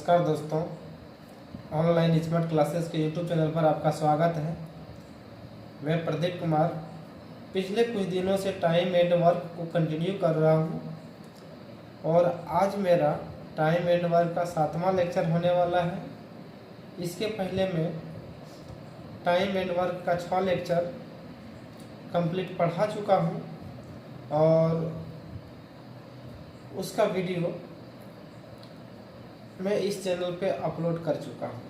नमस्कार दोस्तों, online smart classes के यूट्यूब चैनल पर आपका स्वागत है। मैं प्रदीप कुमार पिछले कुछ दिनों से टाइम एंड वर्क को कंटिन्यू कर रहा हूं और आज मेरा टाइम एंड वर्क का 7वां लेक्चर होने वाला है। इसके पहले मैं टाइम एंड वर्क का 6 लेक्चर कंप्लीट पढ़ा चुका हूं और उसका वीडियो मैं इस चैनल पे अपलोड कर चुका हूँ।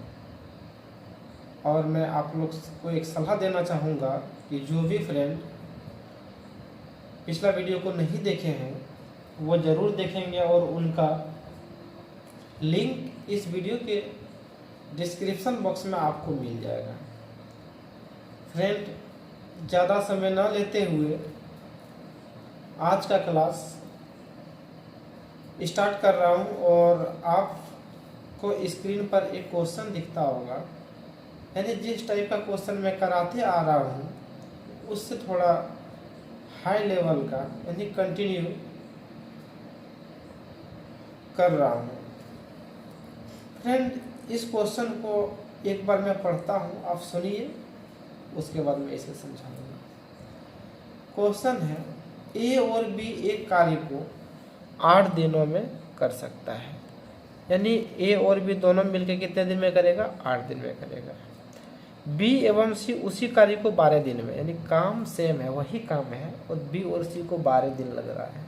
और मैं आप लोग को एक सलाह देना चाहूँगा कि जो भी फ्रेंड पिछला वीडियो को नहीं देखे हैं वो ज़रूर देखेंगे और उनका लिंक इस वीडियो के डिस्क्रिप्शन बॉक्स में आपको मिल जाएगा। फ्रेंड, ज़्यादा समय ना लेते हुए आज का क्लास स्टार्ट कर रहा हूँ और आपको स्क्रीन पर एक क्वेश्चन दिखता होगा, यानी जिस टाइप का क्वेश्चन मैं कराते आ रहा हूँ उससे थोड़ा हाई लेवल का यानी कंटिन्यू कर रहा हूँ। फ्रेंड, इस क्वेश्चन को एक बार मैं पढ़ता हूँ, आप सुनिए, उसके बाद मैं इसे समझाऊंगा। क्वेश्चन है, ए और बी एक कार्य को 8 दिनों में कर सकता है, यानी ए और बी दोनों मिलकर कितने दिन में करेगा? 8 दिन में करेगा। बी एवं सी उसी कार्य को 12 दिन में, यानी काम सेम है, वही काम है और बी और सी को 12 दिन लग रहा है,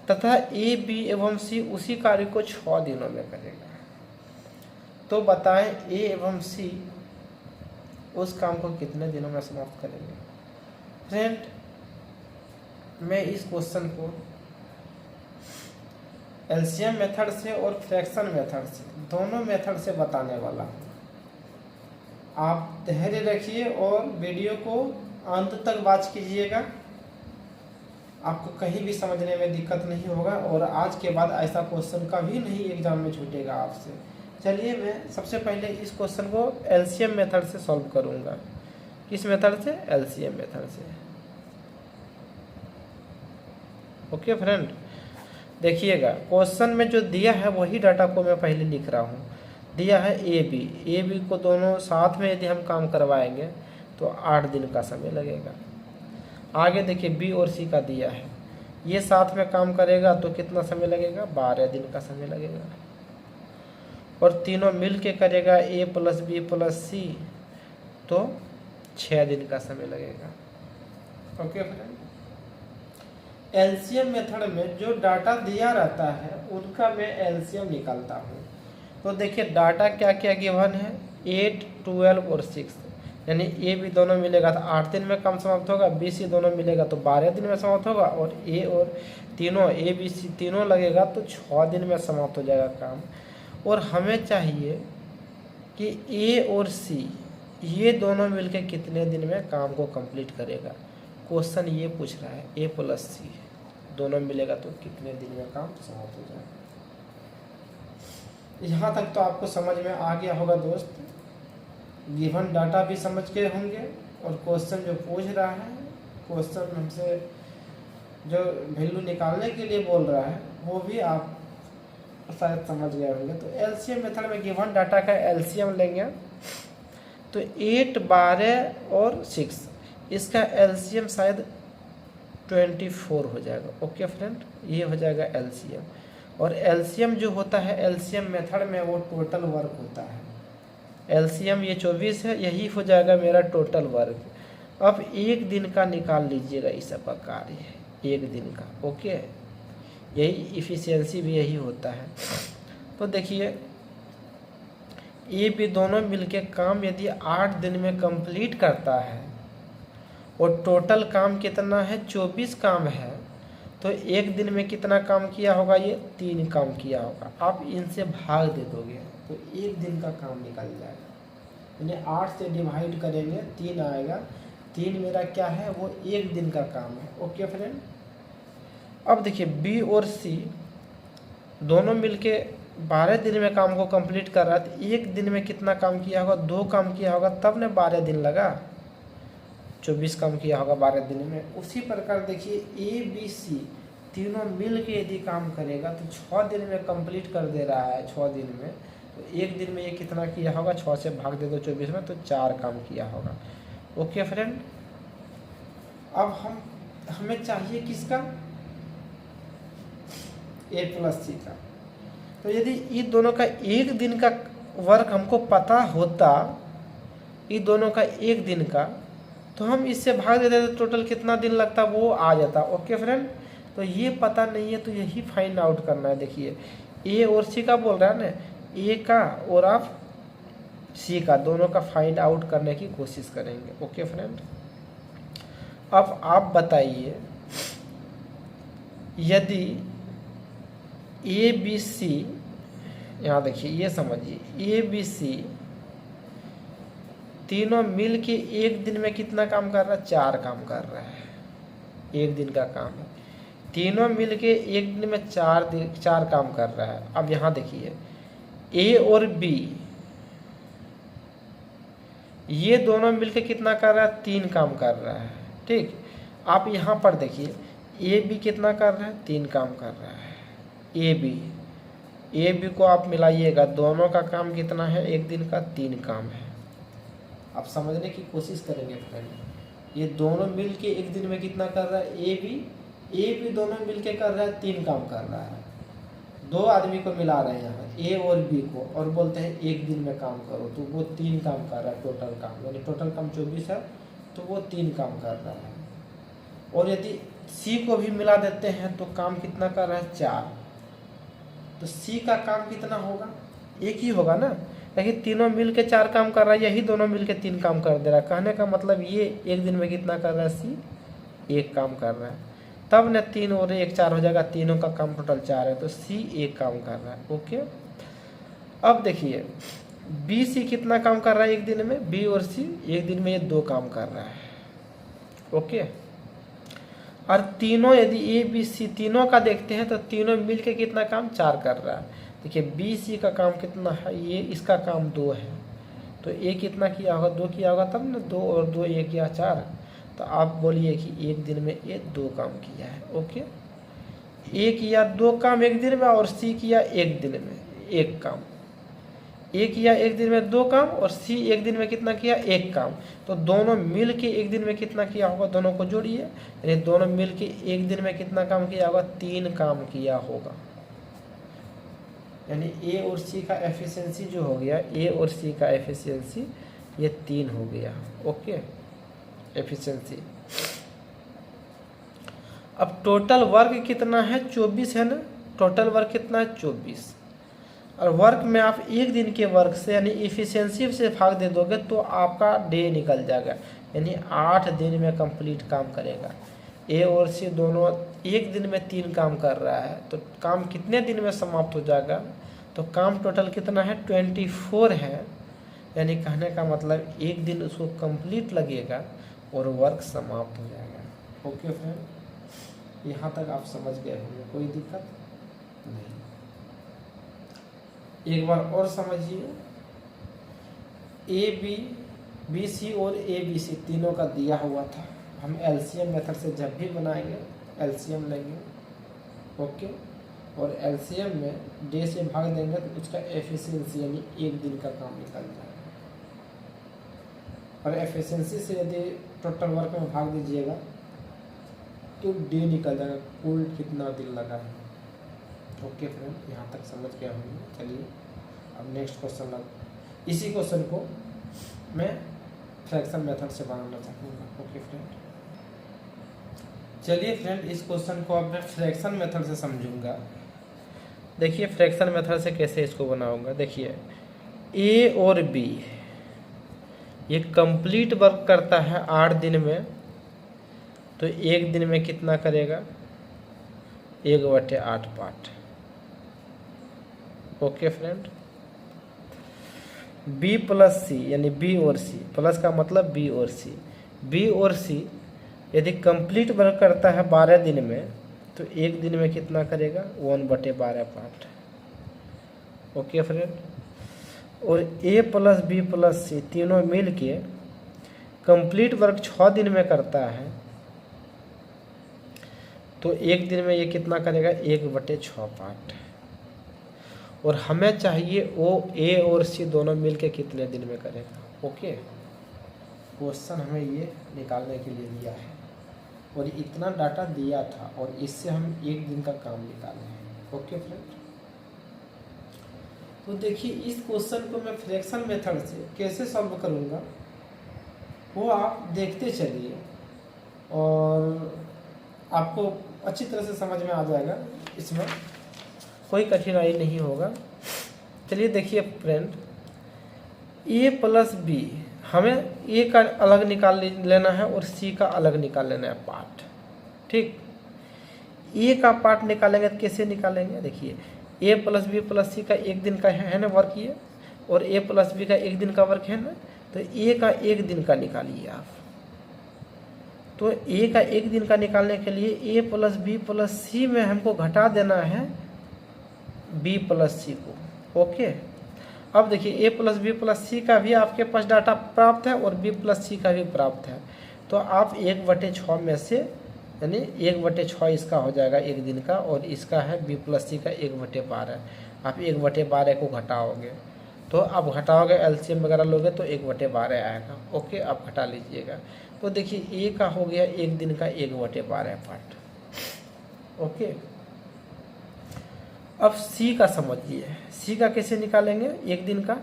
तथा ए बी एवं सी उसी कार्य को 6 दिनों में करेगा। तो बताएं ए एवं सी उस काम को कितने दिनों में समाप्त करेंगे? फ्रेंड, मैं इस क्वेश्चन को एलसीएम मेथड से और फ्रैक्शन मेथड से, दोनों मेथड से बताने वाला हूँ। आप धैर्य रखिए और वीडियो को अंत तक वॉच कीजिएगा, आपको कहीं भी समझने में दिक्कत नहीं होगा और आज के बाद ऐसा क्वेश्चन कभी नहीं एग्जाम में छूटेगा आपसे। चलिए, मैं सबसे पहले इस क्वेश्चन को एलसीएम मेथड से सॉल्व करूँगा। किस मेथड से? एलसीएम मेथड से। ओके फ्रेंड, देखिएगा, क्वेश्चन में जो दिया है वही डाटा को मैं पहले लिख रहा हूँ। दिया है ए बी को दोनों साथ में यदि हम काम करवाएंगे तो 8 दिन का समय लगेगा। आगे देखिए, बी और सी का दिया है, ये साथ में काम करेगा तो कितना समय लगेगा? 12 दिन का समय लगेगा। और तीनों मिल के करेगा ए प्लस बी प्लस सी, तो 6 दिन का समय लगेगा। ओके फ्रेंड, एलसीएम मेथड में जो डाटा दिया रहता है उनका मैं एलसीएम निकालता हूँ। तो देखिए, डाटा क्या क्या गिवन है? 8, 12 और 6, यानी ए बी दोनों मिलेगा तो 8 दिन में काम समाप्त होगा, बी सी दोनों मिलेगा तो 12 दिन में समाप्त होगा, और ए और तीनों ए बी सी तीनों लगेगा तो 6 दिन में समाप्त हो जाएगा काम। और हमें चाहिए कि ए और सी ये दोनों मिलकर कितने दिन में काम को कंप्लीट करेगा। क्वेश्चन ये पूछ रहा है, ए प्लस सी दोनों मिलेगा तो कितने दिन में काम समाप्त हो जाएगा। यहाँ तक तो आपको समझ में आ गया होगा दोस्त। गिवन डाटा भी समझ के होंगे और क्वेश्चन जो पूछ रहा है, क्वेश्चन हमसे जो वैल्यू निकालने के लिए बोल रहा है वो भी आप शायद समझ गए होंगे। तो एलसीएम मेथड में गिवन डाटा का एलसीएम लेंगे तो 8, 12 और 6, इसका एलसीएम शायद 24 हो जाएगा। ओके फ्रेंड, ये हो जाएगा एलसीएम। और एलसीएम जो होता है एलसीएम मेथड में वो टोटल वर्क होता है। एलसीएम ये 24 है, यही हो जाएगा मेरा टोटल वर्क। अब 1 दिन का निकाल लीजिएगा, इस सबका कार्य है 1 दिन का। ओके, यही इफिशियंसी भी यही होता है। तो देखिए, ए बी दोनों मिलके काम यदि 8 दिन में कंप्लीट करता है और टोटल काम कितना है? 24 काम है, तो 1 दिन में कितना काम किया होगा? ये 3 काम किया होगा। आप इनसे भाग दे दोगे तो 1 दिन का काम निकल जाएगा, यानी 8 से डिवाइड करेंगे 3 आएगा। 3 मेरा क्या है? वो 1 दिन का काम है। ओके फ्रेंड, अब देखिए, बी और सी दोनों मिलके 12 दिन में काम को कंप्लीट कर रहा है, तो 1 दिन में कितना काम किया होगा? 2 काम किया होगा, तब ने 12 दिन लगा। 24 काम किया होगा 12 दिन में। उसी प्रकार देखिए, ए बी सी तीनों मिल के यदि काम करेगा तो 6 दिन में कंप्लीट कर दे रहा है, 6 दिन में। तो एक दिन में ये कितना किया होगा, 6 से भाग दे दो 24 में, तो 4 काम किया होगा। ओके फ्रेंड, अब हमें चाहिए किसका, ए प्लस सी का। तो यदि इन दोनों का एक दिन का वर्क हमको पता होता, इन दोनों का एक दिन का, तो हम इससे भाग देते तो टोटल कितना दिन लगता वो आ जाता। ओके फ्रेंड, तो ये पता नहीं है तो यही फाइंड आउट करना है। देखिए ए और सी का बोल रहा है ना, ए का और आप सी का दोनों का फाइंड आउट करने की कोशिश करेंगे। ओके फ्रेंड, अब आप बताइए यदि ए बी सी, यहाँ देखिए ये समझिए, ए बी सी तीनों मिल के एक दिन में कितना काम कर रहा है, 4 काम कर रहा है। एक दिन का काम है, तीनों मिल के एक दिन में 4 काम कर रहा है। अब यहाँ देखिए ए और बी ये दोनों मिलके कितना कर रहा है, 3 काम कर रहा है। ठीक, आप यहाँ पर देखिए ए बी कितना कर रहा है, 3 काम कर रहा है। ए बी को आप मिलाइएगा, दोनों का काम कितना है, एक दिन का 3 काम है। आप समझने की कोशिश करेंगे फ्रेंड, ये दोनों मिल के एक दिन में कितना कर रहा है, ए बी दोनों मिल के कर रहा है 3 काम कर रहा है। 2 आदमी को मिला रहे हैं यहाँ ए और बी को, और बोलते हैं एक दिन में काम करो, तो वो 3 काम कर रहा है टोटल काम, यानी टोटल काम 24 है, तो वो 3 काम कर रहा है। और यदि सी को भी मिला देते हैं तो काम कितना कर रहा है, 4। तो सी का काम कितना होगा, एक ही होगा ना, लेकिन तीनों मिल के 4 काम कर रहा है, यही दोनों मिल के 3 काम कर दे रहा है। कहने का मतलब ये एक दिन में कितना कर रहा है, सी 1 काम कर रहा है। तब न 3 और 1 4 हो जाएगा, तीनों का काम टोटल 4 है, तो सी 1 काम कर रहा है। ओके, अब देखिए बी सी कितना काम कर रहा है एक दिन में, बी और सी एक दिन में ये 2 काम कर रहा है। ओके, और तीनों यदि ए बी सी तीनों का देखते हैं तो तीनों मिल के कितना काम, 4 कर रहा है। देखिए बी सी का काम कितना है, ये इसका काम 2 है, तो ए कितना किया होगा, 2 किया होगा, तब ना 2 और 2 1 या 4, तो आप बोलिए कि एक दिन में ये 2 काम किया है। ओके, ए किया 2 काम एक दिन में, और सी किया एक दिन में 1 काम। ए किया एक दिन में 2 काम, और सी एक दिन में कितना किया, 1 काम। तो दोनों मिल के एक दिन में कितना किया होगा, दोनों को जोड़िए, यानी दोनों मिल के एक दिन में कितना काम किया होगा, 3 काम किया होगा। यानी ए और सी का एफिशिएंसी जो हो गया, ए और सी का एफिशिएंसी ये 3 हो गया। Okay, efficiency. अब टोटल वर्क कितना है, 24 है ना, टोटल वर्क कितना है, 24। और वर्क में आप एक दिन के वर्क से यानी एफिशिएंसी से भाग दे दोगे तो आपका डे निकल जाएगा, यानी 8 दिन में कंप्लीट काम करेगा। ए और सी दोनों एक दिन में 3 काम कर रहा है, तो काम कितने दिन में समाप्त हो जाएगा, तो काम टोटल कितना है, 24 है। यानी कहने का मतलब एक दिन उसको कंप्लीट लगेगा और वर्क समाप्त हो जाएगा। ओके फ्रेंड, यहाँ तक आप समझ गए होंगे, कोई दिक्कत नहीं। एक बार और समझिए, बी सी और ए बी सी तीनों का दिया हुआ था। हम एलसीएम मेथड से जब भी बनाएंगे एलसीएम लेंगे। ओके, और एलसीएम में डे से भाग देंगे तो उसका एफिशिएंसी यानी एक दिन का काम निकल जाएगा। और एफिशिएंसी से यदि टोटल वर्क में भाग दीजिएगा तो डे निकल जाएगा, कुल कितना दिन लगा है। ओके फ्रेंड, यहाँ तक समझ गया होंगे। चलिए अब नेक्स्ट क्वेश्चन लग, इसी क्वेश्चन को मैं फ्रैक्शन मेथड से बनाना चाहूँगा। ओके फ्रेंड, चलिए फ्रेंड इस क्वेश्चन को अब मैं फ्रैक्शन मेथड से समझूंगा। देखिए फ्रैक्शन मेथड से कैसे इसको बनाऊंगा। देखिए ए और बी ये कंप्लीट वर्क करता है 8 दिन में, तो एक दिन में कितना करेगा, 1/8 part. Okay friend, B plus C यानी बी और सी, प्लस का मतलब बी और सी, बी और सी यदि कंप्लीट वर्क करता है 12 दिन में, तो एक दिन में कितना करेगा, 1/12 पार्ट। ओके फ्रेंड, और ए प्लस बी प्लस सी तीनों मिल के कंप्लीट वर्क 6 दिन में करता है, तो एक दिन में ये कितना करेगा, 1/6 पार्ट। और हमें चाहिए वो ए और सी दोनों मिलके कितने दिन में करेगा। ओके, क्वेश्चन हमें ये निकालने के लिए दिया है और इतना डाटा दिया था और इससे हम एक दिन का काम निकाले हैं। ओके फ्रेंड, तो देखिए इस क्वेश्चन को मैं फ्रैक्शन मेथड से कैसे सॉल्व करूँगा वो आप देखते चलिए और आपको अच्छी तरह से समझ में आ जाएगा, इसमें कोई कठिनाई नहीं होगा। चलिए देखिए फ्रेंड, ए प्लस बी, हमें ए का अलग निकाल लेना है और सी का अलग निकाल लेना है पार्ट। ठीक, ए का पार्ट निकालेंगे तो कैसे निकालेंगे, देखिए ए प्लस बी प्लस सी का एक दिन का है ना वर्क ये, और ए प्लस बी का एक दिन का वर्क है ना, तो ए का एक दिन का निकालिए आप। तो ए का एक दिन का निकालने के लिए ए प्लस बी प्लस सी में हमको घटा देना है बी प्लस सी को। ओके, अब देखिए ए प्लस बी प्लस सी का भी आपके पास डाटा प्राप्त है और बी प्लस सी का भी प्राप्त है, तो आप 1/6 में से, यानी 1/6 इसका हो जाएगा एक दिन का, और इसका है बी प्लस सी का 1/12। आप 1/12 को घटाओगे, तो आप घटाओगे एलसीएम वगैरह लोगे तो 1/12 आएगा। ओके, आप घटा लीजिएगा। तो देखिए ए का हो गया एक दिन का 1/12 पार्ट। ओके, अब सी का समझिए, सी का कैसे निकालेंगे एक दिन का,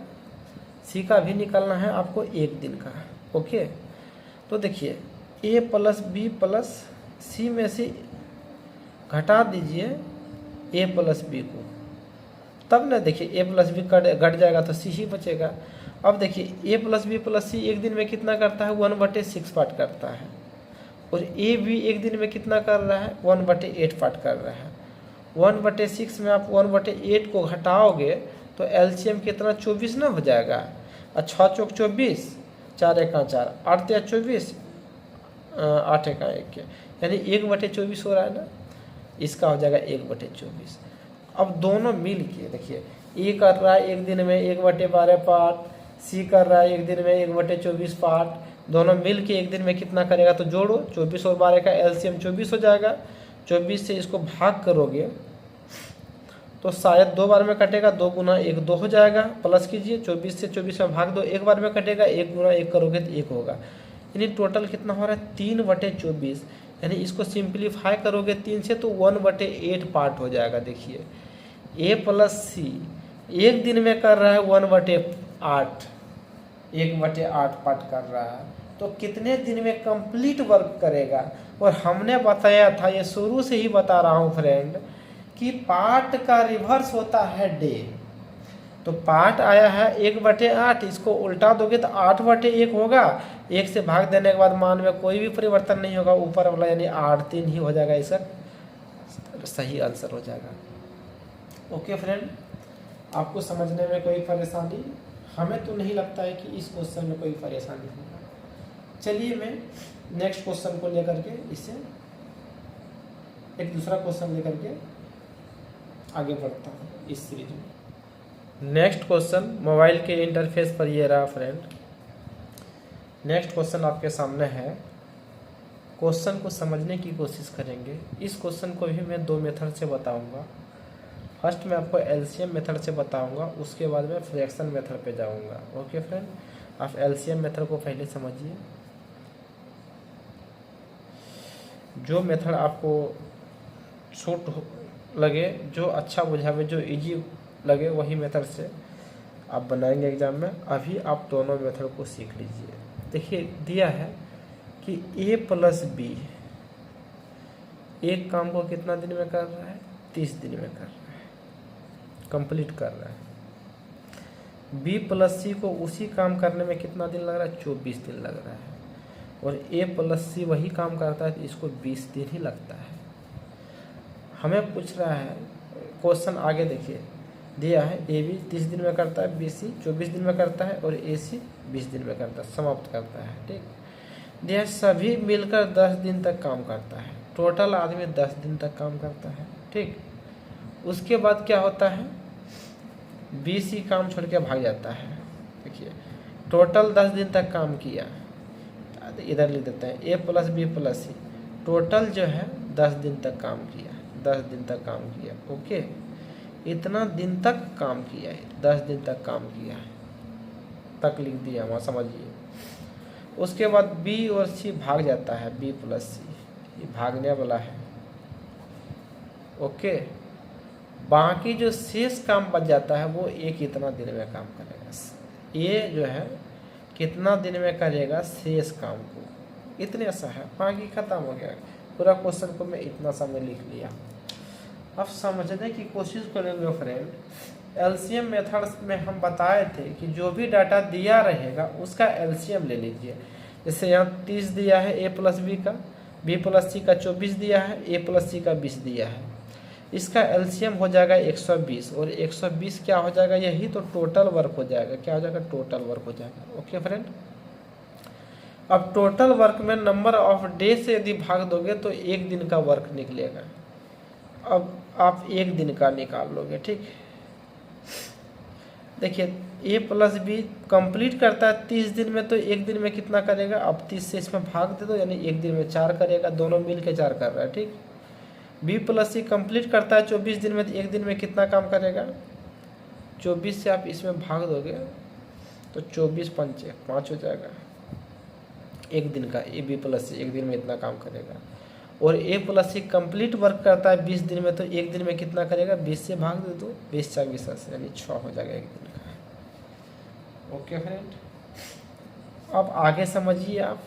सी का भी निकालना है आपको एक दिन का। ओके, तो देखिए ए प्लस बी प्लस सी में से घटा दीजिए ए प्लस बी को, तब ना देखिए ए प्लस बी घट जाएगा तो सी ही बचेगा। अब देखिए ए प्लस बी प्लस सी एक दिन में कितना करता है, 1/6 पार्ट करता है, और ए बी एक दिन में कितना कर रहा है, 1/8 पार्ट कर रहा है। 1/6 में आप 1/8 को घटाओगे तो एलसीएम कितना, 24 ना हो जाएगा। 6 चौक 24, 4 एका 4, 8 या 24, 8 एका 1, यानी 1/24 हो रहा है ना, इसका हो जाएगा 1/24। अब दोनों मिल के देखिए, ए कर रहा है एक दिन में 1/12 पार्ट, सी कर रहा है एक दिन में 1/24 पार्ट, दोनों मिल के एक दिन में कितना करेगा, तो जोड़ो 24 और 12 का एलसीएम 24 हो जाएगा। 24 से इसको भाग करोगे तो शायद 2 बार में कटेगा, 2 गुना 1 2 हो जाएगा। प्लस कीजिए 24 से 24 में भाग दो, 1 बार में कटेगा, 1 गुना 1 करोगे तो 1 होगा। यानी टोटल कितना हो रहा है, 3/24। यानी इसको सिंप्लीफाई करोगे 3 से तो 1/8 पार्ट हो जाएगा। देखिए ए प्लस सी एक दिन में कर रहा है 1/8, 1/8 पार्ट कर रहा है, तो कितने दिन में कंप्लीट वर्क करेगा। और हमने बताया था, ये शुरू से ही बता रहा हूँ फ्रेंड, कि पार्ट का रिवर्स होता है डे। तो पार्ट आया है 1/8, इसको उल्टा दोगे तो 8/1 होगा। 1 से भाग देने के बाद मान में कोई भी परिवर्तन नहीं होगा, ऊपर वाला यानी 8/3 ही हो जाएगा, इसका सही आंसर हो जाएगा। ओके फ्रेंड, आपको समझने में कोई परेशानी, हमें तो नहीं लगता है कि इस क्वेश्चन में कोई परेशानी होगा। चलिए मैं नेक्स्ट क्वेश्चन को लेकर के, इससे एक दूसरा क्वेश्चन लेकर के आगे बढ़ता हूँ इस सीरीज में। नेक्स्ट क्वेश्चन मोबाइल के इंटरफेस पर ये रहा फ्रेंड। नेक्स्ट क्वेश्चन आपके सामने है, क्वेश्चन को समझने की कोशिश करेंगे। इस क्वेश्चन को भी मैं 2 मेथड से बताऊंगा। फर्स्ट मैं आपको एलसीएम मेथड से बताऊंगा, उसके बाद मैं फ्रैक्शन मेथड पे जाऊंगा। ओके फ्रेंड, आप एलसीएम मेथड को पहले समझिए। जो मेथड आपको सूट लगे, जो अच्छा बुझावे, जो इजी लगे, वही मेथड से आप बनाएंगे एग्जाम में। अभी आप दोनों मेथड को सीख लीजिए। देखिए दिया है कि ए प्लस बी एक काम को कितना दिन में कर रहा है, 30 दिन में कर रहा है, कंप्लीट कर रहा है। बी प्लस सी को उसी काम करने में कितना दिन लग रहा है, 24 दिन लग रहा है। और ए प्लस सी वही काम करता है तो इसको 20 दिन ही लगता है। हमें पूछ रहा है क्वेश्चन, आगे देखिए दिया है ए बी 30 दिन में करता है, बी सी 24 दिन में करता है और ए सी 20 दिन में करता है, समाप्त करता है। ठीक, दिया सभी मिलकर 10 दिन तक काम करता है, टोटल आदमी 10 दिन तक काम करता है। ठीक, उसके बाद क्या होता है, बी सी काम छोड़ के भाग जाता है। देखिए टोटल 10 दिन तक काम किया, इधर लिख देते हैं ए प्लस बी प्लस सी, टोटल जो है 10 दिन तक काम किया, 10 दिन तक काम किया। ओके, इतना दिन तक काम किया है, 10 दिन तक काम किया है तक लिख दिया वहाँ, समझिए। उसके बाद बी और सी भाग जाता है, बी प्लस सी, ये भागने वाला है। ओके, बाकी जो शेष काम बच जाता है वो ए कितना दिन में काम करेगा, ये जो है कितना दिन में करेगा शेष काम को, इतने सा है, बाकी खत्म हो गया। पूरा क्वेश्चन को मैं इतना सा में लिख लिया। अब समझने की कोशिश करेंगे फ्रेंड। एलसीएम मेथड्स में हम बताए थे कि जो भी डाटा दिया रहेगा उसका एलसीएम ले लीजिए। जैसे यहाँ 30 दिया है ए प्लस बी का, बी प्लस सी का 24 दिया है, ए प्लस सी का 20 दिया है, इसका एलसीएम हो जाएगा 120, और 120 क्या हो जाएगा, यही तो टोटल वर्क हो जाएगा। क्या हो जाएगा, टोटल वर्क हो जाएगा। ओके फ्रेंड, अब टोटल वर्क में नंबर ऑफ डे से यदि भाग दोगे तो एक दिन का वर्क निकलेगा। अब आप एक दिन का निकाल लोगे, ठीक। देखिए ए प्लस बी कंप्लीट करता है 30 दिन में, तो एक दिन में कितना करेगा, अब 30 से इसमें भाग दे दो, यानी एक दिन में 4 करेगा, दोनों मिल के 4 कर रहा है, ठीक। बी प्लस सी कंप्लीट करता है 24 दिन में, तो एक दिन में कितना काम करेगा, 24 से आप इसमें भाग दोगे तो 24 पंचे 5 हो जाएगा एक दिन का। ए बी प्लस सी एक दिन में इतना काम करेगा। और ए प्लस सी कंप्लीट वर्क करता है 20 दिन में, तो एक दिन में कितना करेगा, 20 से भाग दे दो, 20 4 20 यानी 6 हो जाएगा एक दिन का। ओके फ्रेंड, अब आगे समझिए आप।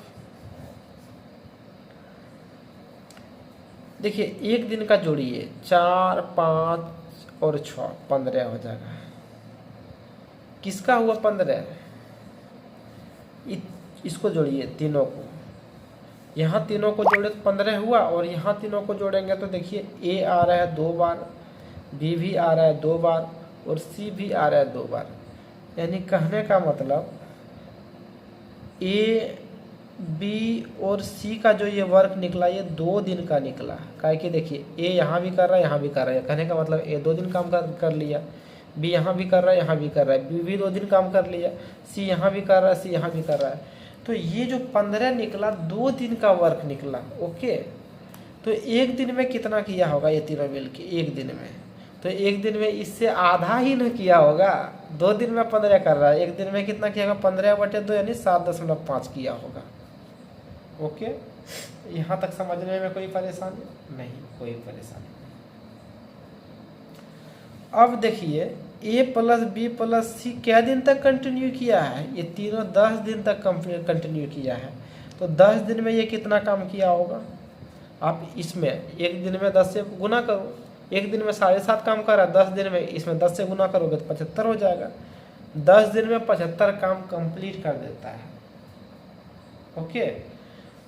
देखिए एक दिन का जोड़िए, 4 5 और 6 15 हो जाएगा। किसका हुआ 15, इसको जोड़िए तीनों को, यहाँ तीनों को जोड़े तो 15 हुआ, और यहाँ तीनों को जोड़ेंगे तो देखिए ए आ रहा है 2 बार, बी भी आ रहा है 2 बार, और सी भी आ रहा है 2 बार। यानी कहने का मतलब ए बी और सी का जो ये वर्क निकला ये 2 दिन का निकला। काहे कि देखिए ए यहाँ भी कर रहा है, यहाँ भी कर रहा है, कहने का मतलब ए 2 दिन काम कर लिया, बी यहाँ भी कर रहा है, यहाँ भी कर रहा है, बी भी 2 दिन काम कर लिया, सी यहाँ भी कर रहा है, सी यहाँ भी कर रहा है। तो ये जो 15 निकला 2 दिन का वर्क निकला। ओके, तो एक दिन में कितना किया होगा ये तीनों मिल के, एक दिन में, तो एक दिन में इससे आधा ही न किया होगा। 2 दिन में 15 कर रहा है, एक दिन में कितना किया होगा, 15/2 यानी 7.5 किया होगा। ओके, यहाँ तक समझने में कोई परेशानी नहीं, कोई परेशानी नहीं। अब देखिए ए प्लस बी प्लस सी क्या दिन तक कंटिन्यू किया है, ये तीनों 10 दिन तक कंटिन्यू किया है। तो 10 दिन में ये कितना काम किया होगा, आप इसमें एक दिन में 10 से गुना करो, एक दिन में 7.5 काम कर रहा है, 10 दिन में इसमें 10 से गुना करोगे तो 75 हो जाएगा। 10 दिन में 75 काम कंप्लीट कर देता है। ओके,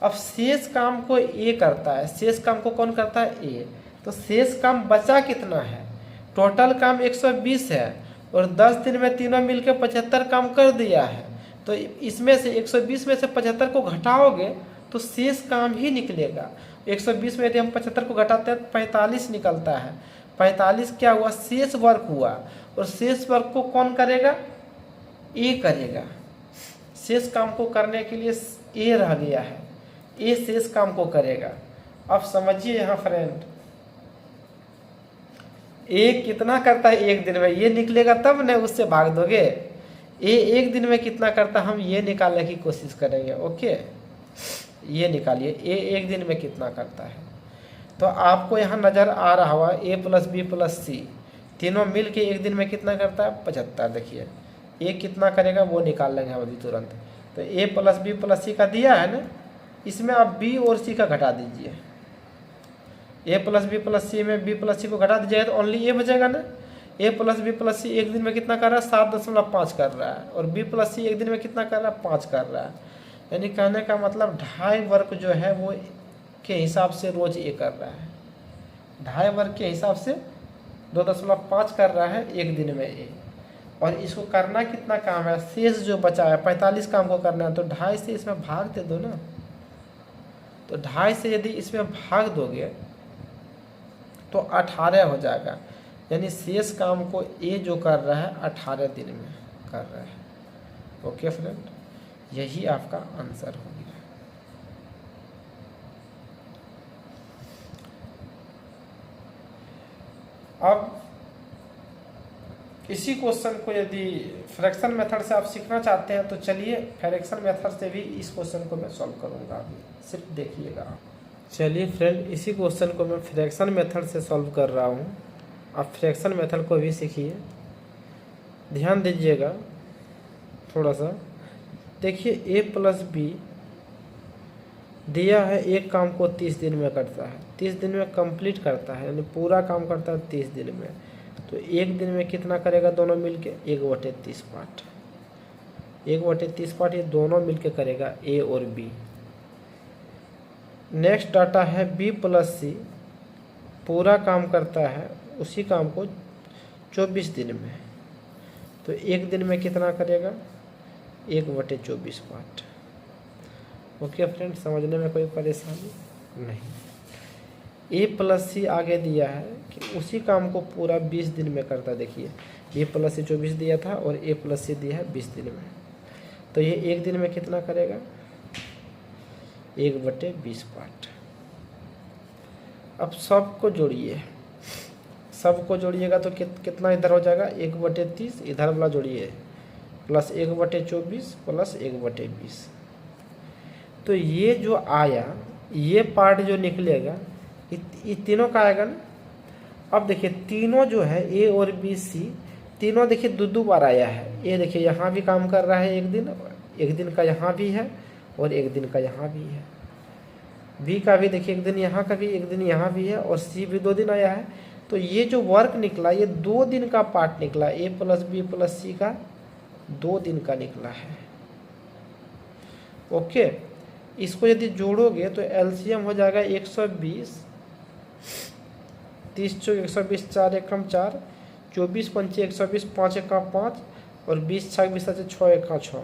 अब शेष काम को ए करता है, शेष काम को कौन करता है, ए। तो शेष काम बचा कितना है, टोटल काम 120 है, और 10 दिन में तीनों मिलकर 75 काम कर दिया है। तो इसमें से 120 में से 75 को घटाओगे तो शेष काम ही निकलेगा। 120 में यदि हम 75 को घटाते हैं तो 45 निकलता है। 45 क्या हुआ, शेष वर्क हुआ, और शेष वर्क को कौन करेगा, ए करेगा। शेष काम को करने के लिए ए रह गया है, ए शेष काम को करेगा। अब समझिए यहाँ फ्रेंड, ए कितना करता है एक दिन में, ये निकलेगा तब न उससे भाग दोगे। ए एक दिन में कितना करता है हम ये निकालने की कोशिश करेंगे। ओके, ये निकालिए ए एक दिन में कितना करता है। तो आपको यहाँ नज़र आ रहा होगा ए प्लस बी प्लस सी तीनों मिल के एक दिन में कितना करता है, 75। देखिए ए कितना करेगा वो निकाल लेंगे हम अभी तुरंत। तो ए प्लस बी प्लस सी का दिया है ना, इसमें आप बी और सी का घटा दीजिए। ए प्लस बी प्लस सी में बी प्लस सी को घटा दीजिएगा तो ओनली ए बचेगा ना। ए प्लस बी प्लस सी एक दिन में कितना कर रहा है, 7.5 कर रहा है, और बी प्लस सी एक दिन में कितना कर रहा है, 5 कर रहा है। यानी कहने का मतलब 2.5 वर्क जो है वो के हिसाब से रोज ए कर रहा है, 2.5 वर्क के हिसाब से 2.5 कर रहा है एक दिन में ए। और इसको करना कितना काम है, शेष जो बचा है 45 काम को करना है, तो 2.5 से इसमें भाग दे दो ना। तो 2.5 से यदि इसमें भाग दोगे तो 18 हो जाएगा। यानी शेष काम को ए जो कर रहा है 18 दिन में कर रहा है। ओके फ्रेंड, यही आपका आंसर हो गया। अब इसी क्वेश्चन को यदि फ्रैक्शन मेथड से आप सीखना चाहते हैं तो चलिए फ्रैक्शन मेथड से भी इस क्वेश्चन को मैं सॉल्व करूंगा, अभी सिर्फ देखिएगा। चलिए फ्रेंड, इसी क्वेश्चन को मैं फ्रैक्शन मेथड से सॉल्व कर रहा हूँ। आप फ्रैक्शन मेथड को भी सीखिए, ध्यान दीजिएगा थोड़ा सा। देखिए a प्लस बी दिया है, एक काम को 30 दिन में करता है, 30 दिन में कंप्लीट करता है, यानी पूरा काम करता है 30 दिन में। तो एक दिन में कितना करेगा दोनों मिलके? 1/30 पार्ट, 1/30 पार्ट ये दोनों मिलके करेगा, ए और बी। नेक्स्ट डाटा है b प्लस सी, पूरा काम करता है उसी काम को 24 दिन में। तो एक दिन में कितना करेगा? 1/24 पार्ट। ओके फ्रेंड, समझने में कोई परेशानी नहीं। ए प्लस सी आगे दिया है कि उसी काम को पूरा 20 दिन में करता है। देखिए ए प्लस सी 24 दिया था और ए प्लस सी दिया है 20 दिन में। तो ये एक दिन में कितना करेगा? 1/20 पार्ट। अब सबको जोड़िए, सबको जोड़िएगा तो कितना इधर हो जाएगा? 1/30, इधर वाला जोड़िए, प्लस 1/24 प्लस 1/20। तो ये जो आया, ये पार्ट जो निकलेगा ये तीनों का आएगा ना। अब देखिए तीनों जो है ए और बी सी तीनों देखिए दो बार आया है। ये देखिए यहाँ भी काम कर रहा है एक दिन का यहाँ भी है और एक दिन का यहाँ भी है। बी का भी देखिए एक दिन यहाँ का भी, एक दिन यहाँ भी है, और सी भी 2 दिन आया है। तो ये जो वर्क निकला ये 2 दिन का पार्ट निकला, ए प्लस बी प्लस सी का 2 दिन का निकला है। ओके, इसको यदि जोड़ोगे तो एलसीएम हो जाएगा 120, 30 चौक 120, 4 एकम 4, 24 पंचे 120, 5 एका 5 और 20 छक 20 से 6 एका 6,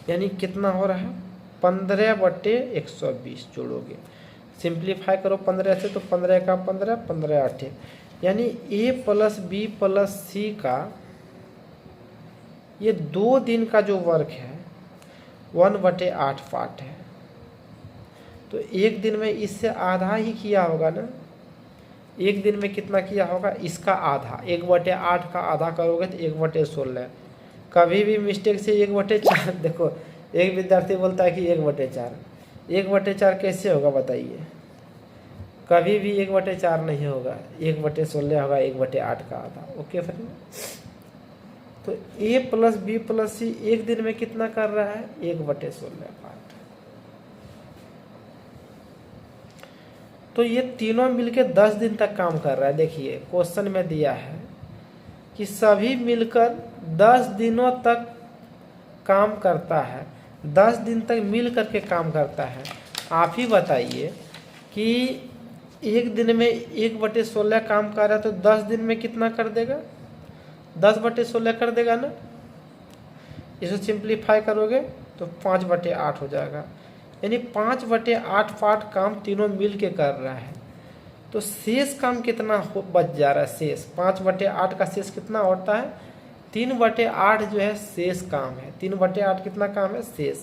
यानी कितना हो रहा है? 15/120 जोड़ोगे, सिंप्लीफाई करो 15 से तो 15 एका 15, 15 8, यानी ए प्लस बी प्लस सी का ये 2 दिन का जो वर्क है 1/8 पार्ट है। तो एक दिन में इससे आधा ही किया होगा ना। एक दिन में कितना किया होगा? इसका आधा, 1/8 का आधा करोगे तो 1/16। कभी भी मिस्टेक से 1/4 देखो, एक विद्यार्थी बोलता है कि 1/4, 1/4 कैसे होगा बताइए? कभी भी 1/4 नहीं होगा, 1/16 होगा, 1/8 का आधा। ओके फ्रेंड, तो ए प्लस बी प्लस सी एक दिन में कितना कर रहा है? 1/16 पार्ट। तो ये तीनों मिलके 10 दिन तक काम कर रहा है। देखिए क्वेश्चन में दिया है कि सभी मिलकर 10 दिनों तक काम करता है, 10 दिन तक मिल करके काम करता है। आप ही बताइए कि एक दिन में 1/16 काम कर रहा है तो 10 दिन में कितना कर देगा? 10/16 कर देगा ना। इसे सिंप्लीफाई करोगे तो 5/8 हो जाएगा, यानी 5/8 पार्ट काम तीनों मिल के कर रहा है। तो शेष काम कितना बच जा रहा है? शेष 5/8 का शेष कितना होता है? 3/8 जो है शेष काम है। 3/8 कितना काम है? शेष।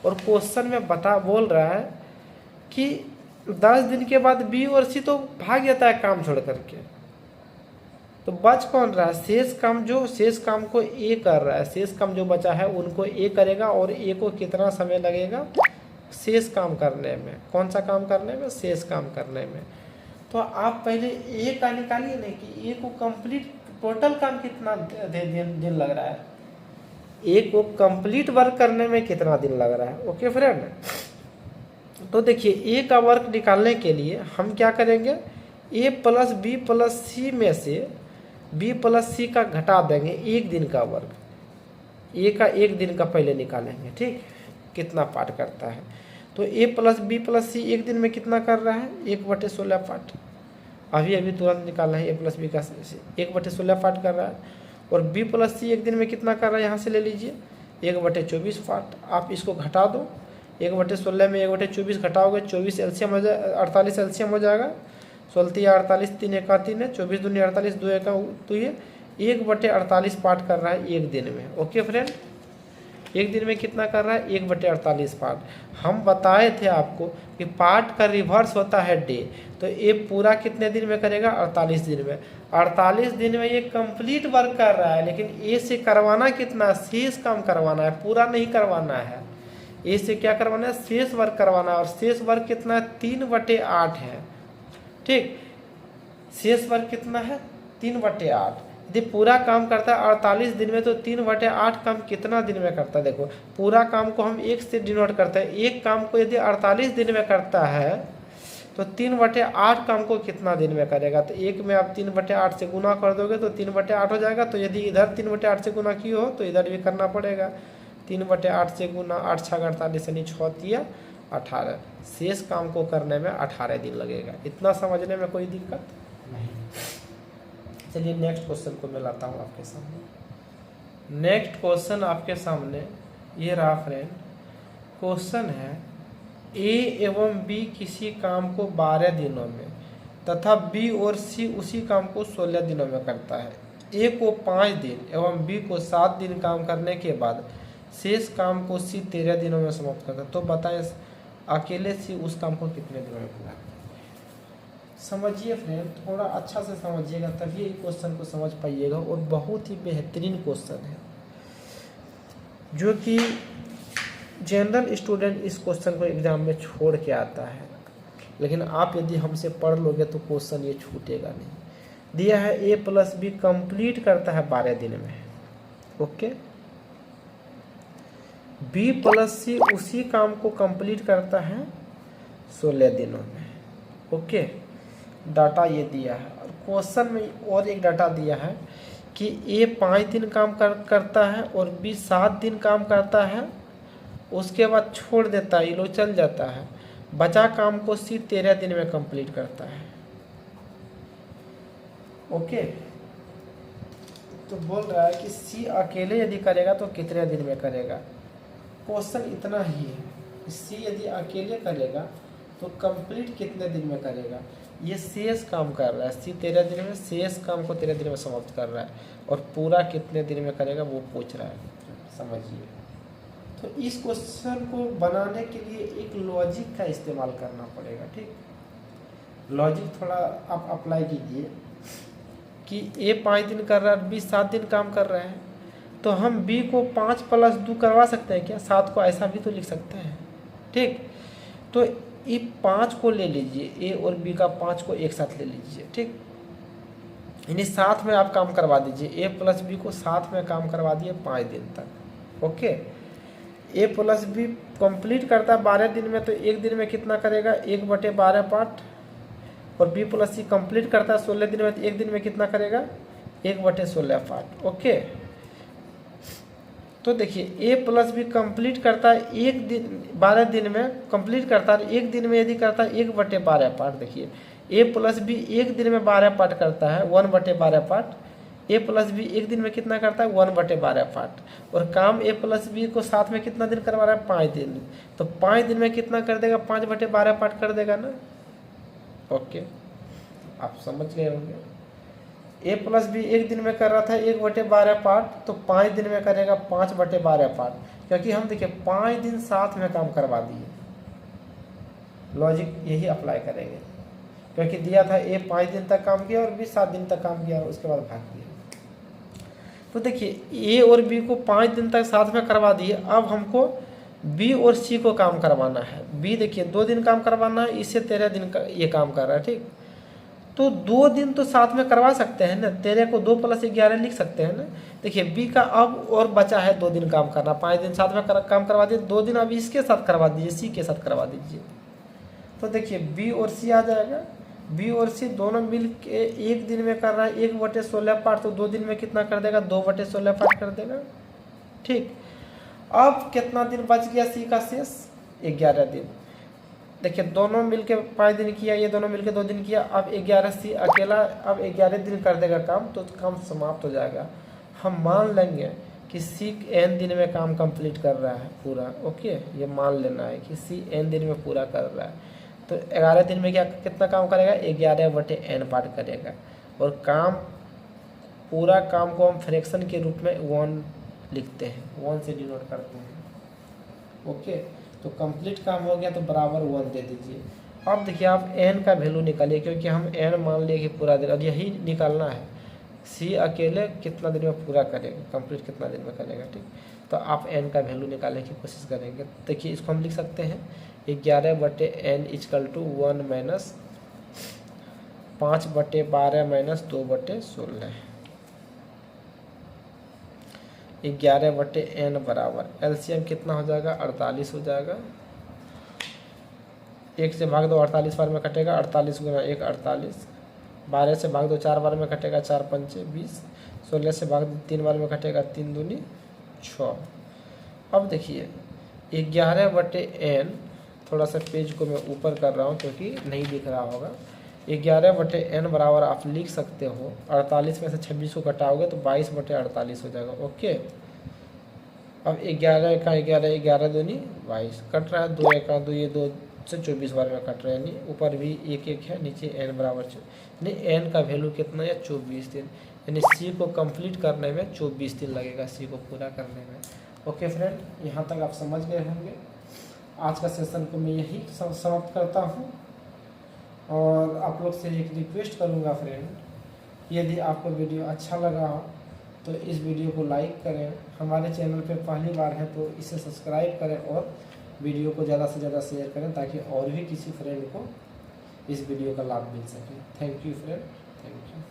और क्वेश्चन में बोल रहा है कि 10 दिन के बाद बी और सी तो भाग जाता है काम छोड़ करके, तो बच कौन रहा है? शेष काम। जो शेष काम को ए कर रहा है, शेष काम जो बचा है उनको ए करेगा, और ए को कितना समय लगेगा शेष काम करने में? कौन सा काम करने में? शेष काम करने में। तो आप पहले ए का निकालिए नहीं कि ए को कंप्लीट टोटल काम कितना दिन लग रहा है, ए को कंप्लीट वर्क करने में कितना दिन लग रहा है। ओके फ्रेंड, तो देखिए ए का वर्क निकालने के लिए हम क्या करेंगे? ए प्लस बी प्लस सी में से बी प्लस सी का घटा देंगे एक दिन का वर्क, ए का एक दिन का पहले निकालेंगे। ठीक, कितना पार्ट करता है? तो ए प्लस बी प्लस सी एक दिन में कितना कर रहा है? 1/16 पार्ट। अभी तुरंत निकालना है। ए प्लस बी का 1/16 पार्ट कर रहा है, और बी प्लस सी एक दिन में कितना कर रहा है? यहाँ से ले लीजिए 1/24 पार्ट। आप इसको घटा दो, 1/16 में 1/24 घटाओगे, 24 एलसीएम हो जाए, 48 एलसीएम हो जाएगा। 16 या 48, 3 एका 3 है, 24 दूनी 48, 2 एका, तो ये 1/48 पार्ट कर रहा है एक दिन में। ओके फ्रेंड, एक दिन में कितना कर रहा है, 1/48 पार्ट। हम बताए थे आपको कि पार्ट का रिवर्स होता है डे, तो ये पूरा कितने दिन में करेगा, 48 दिन में। 48 दिन में ये कंप्लीट वर्क कर रहा है, लेकिन ए से करवाना कितना, शेष काम करवाना है, पूरा नहीं करवाना है। ए से क्या करवाना है, शेष वर्क करवाना है, और शेष वर्क कितना है, 3/8 है। ठीक, शेष वर्क कितना है, 3/8। यदि पूरा काम करता है 48 दिन में, तो 3/8 काम कितना दिन में करता है। देखो पूरा काम को हम 1 से डिनोट करते हैं, एक काम को यदि 48 दिन में करता है तो 3/8 काम को कितना दिन में करेगा। तो एक में आप 3/8 से गुना कर दोगे तो 3/8 हो जाएगा। तो यदि इधर 3/8 से गुना किए हो तो इधर भी करना पड़ेगा। 3/8 से गुना, 8 6 48 यानी 6 3 18। शेष काम को करने में 18 दिन लगेगा। इतना समझने में कोई दिक्कत नहीं। चलिए नेक्स्ट क्वेश्चन को मैं लाता हूँ आपके सामने। नेक्स्ट क्वेश्चन आपके सामने ये रहा फ्रेंड। क्वेश्चन है ए एवं बी किसी काम को 12 दिनों में तथा बी और सी उसी काम को 16 दिनों में करता है। ए को 5 दिन एवं बी को 7 दिन काम करने के बाद शेष काम को सी 13 दिनों में समाप्त करता है। तो बताएं अकेले सी उस काम को कितने दिनों में पूरा। समझिए फ्रेंड, थोड़ा अच्छा से समझिएगा तभी ये क्वेश्चन को समझ पाइएगा। और बहुत ही बेहतरीन क्वेश्चन है जो कि जनरल स्टूडेंट इस क्वेश्चन को एग्जाम में छोड़ के आता है, लेकिन आप यदि हमसे पढ़ लोगे तो क्वेश्चन ये छूटेगा नहीं। दिया है ए प्लस बी कंप्लीट करता है 12 दिन में, ओके। बी प्लस सी उसी काम को कंप्लीट करता है 16 दिनों में, ओके। डाटा ये दिया है। और क्वेश्चन में और एक डाटा दिया है कि ए 5 दिन काम करता है और बी 7 दिन काम करता है, उसके बाद छोड़ देता है, ये लोग चल जाता है। बचा काम को सी 13 दिन में कंप्लीट करता है, ओके। तो बोल रहा है कि सी अकेले यदि करेगा तो कितने दिन में करेगा। क्वेश्चन इतना ही है, सी यदि अकेले करेगा तो कंप्लीट कितने दिन में करेगा। ये शेष काम कर रहा है, सी 13 दिन में, शेष काम को 13 दिन में समाप्त कर रहा है, और पूरा कितने दिन में करेगा वो पूछ रहा है। समझिए, तो इस क्वेश्चन को बनाने के लिए एक लॉजिक का इस्तेमाल करना पड़ेगा, ठीक। लॉजिक थोड़ा आप अप्लाई कीजिए कि ए 5 दिन कर रहा है, बी 7 दिन काम कर रहा है, तो हम बी को 5 + 2 करवा सकते हैं क्या, 7 को ऐसा भी तो लिख सकते हैं, ठीक। तो ये 5 को ले लीजिए, ए और बी का 5 को एक साथ ले लीजिए, ठीक। यानी साथ में आप काम करवा दीजिए, ए प्लस बी को साथ में काम करवा दिए 5 दिन तक, ओके। ए प्लस बी कंप्लीट करता है 12 दिन में, तो एक दिन में कितना करेगा, 1/12 पार्ट। और बी प्लस सी कंप्लीट करता है 16 दिन में, तो एक दिन में कितना करेगा, 1/16 पार्ट, ओके। तो देखिए ए प्लस बी कंप्लीट करता है एक दिन 12 दिन में कंप्लीट करता है, एक दिन में यदि करता है 1/12 पार्ट। देखिए ए प्लस बी एक दिन में 12 पार्ट करता है, 1/12 पार्ट। ए प्लस बी एक दिन में कितना करता है, 1/12 पार्ट। और काम ए प्लस बी को साथ में कितना दिन करवा रहा है, 5 दिन। तो 5 दिन में कितना कर देगा, 5/12 पार्ट कर देगा ना, ओके। आप समझ गए होंगे। ए प्लस बी एक दिन में कर रहा था 1/12 पार्ट, तो 5 दिन में करेगा 5/12 पार्ट, क्योंकि हम देखिए 5 दिन साथ में काम करवा दिए। लॉजिक यही अप्लाई करेंगे, क्योंकि दिया था ए 5 दिन तक काम किया और बी 7 दिन तक काम किया, उसके बाद भाग दिया। तो देखिए ए और बी को 5 दिन तक साथ में करवा दिए। अब हमको बी और सी को काम करवाना है। बी देखिए 2 दिन काम करवाना है, इससे 13 दिन का ये काम कर रहा है, ठीक। तो 2 दिन तो साथ में करवा सकते हैं ना, 13 को 2 + 11 लिख सकते हैं ना। देखिए बी का अब और बचा है 2 दिन काम करना, 5 दिन साथ में काम करवा दिए, 2 दिन अब इसके साथ करवा दीजिए, सी के साथ करवा दीजिए। तो देखिए बी और सी आ जाएगा। बी और सी दोनों मिल के एक दिन में कर रहा है 1/16 पार्ट, तो 2 दिन में कितना कर देगा, 2/16 पार्ट कर देगा, ठीक। अब कितना दिन बच गया सी का शेष, 11 दिन। देखिए दोनों मिलके 5 दिन किया, ये दोनों मिलके 2 दिन किया, अब 11 सी अकेला अब 11 दिन कर देगा काम, तो काम समाप्त हो जाएगा। हम मान लेंगे कि सी n दिन में काम कंप्लीट कर रहा है पूरा, ओके। ये मान लेना है कि सी n दिन में पूरा कर रहा है, तो 11 दिन में क्या कितना काम करेगा, 11/n पार्ट करेगा। और काम पूरा काम को हम फ्रैक्शन के रूप में 1 लिखते हैं, 1 से डिनोट करते हैं। ओके, तो कंप्लीट काम हो गया तो बराबर 1 दे दीजिए। अब देखिए आप n का वैल्यू निकालिए, क्योंकि हम n मान लिए कि पूरा दिन, और यही निकालना है c अकेले कितना दिन में पूरा करेगा, कंप्लीट कितना दिन में करेगा। ठीक, तो आप n का वैल्यू निकालने की कोशिश करेंगे। देखिए इसको हम लिख सकते हैं 11/n equal to 1 minus 5/12 minus 2/16। 11/n बराबर एलसीएम कितना हो जाएगा, 48 हो जाएगा। 1 से भाग दो 48 बार में कटेगा, 48 गुना 1 48। 12 से भाग दो 4 बार में कटेगा, 4 पंचे 20। 16 से भाग दो 3 बार में कटेगा, 3 दूनी 6। अब देखिए 11/n, थोड़ा सा पेज को मैं ऊपर कर रहा हूँ क्योंकि नहीं दिख रहा होगा। 11/n बराबर आप लिख सकते हो 48 में से 26 को घटाओगे तो 22/48 हो जाएगा। ओके, अब 11 का 11, 11 दूनी 22 कट रहा है, 2 1 2, ये 2 से 24 बार में कट रहा है, यानी ऊपर भी 1 1 है, नीचे n बराबर यानी n का वैल्यू कितना है, 24 दिन। यानी सी को कंप्लीट करने में 24 दिन लगेगा, सी को पूरा करने में। ओके फ्रेंड, यहाँ तक आप समझ गए होंगे। आज का सेशन को मैं यही समाप्त करता हूँ, और आप लोग से एक रिक्वेस्ट करूँगा फ्रेंड, यदि आपको वीडियो अच्छा लगा हो तो इस वीडियो को लाइक करें, हमारे चैनल पे पहली बार है तो इसे सब्सक्राइब करें, और वीडियो को ज़्यादा से ज़्यादा शेयर करें ताकि और भी किसी फ्रेंड को इस वीडियो का लाभ मिल सके। Thank you friend, thank you.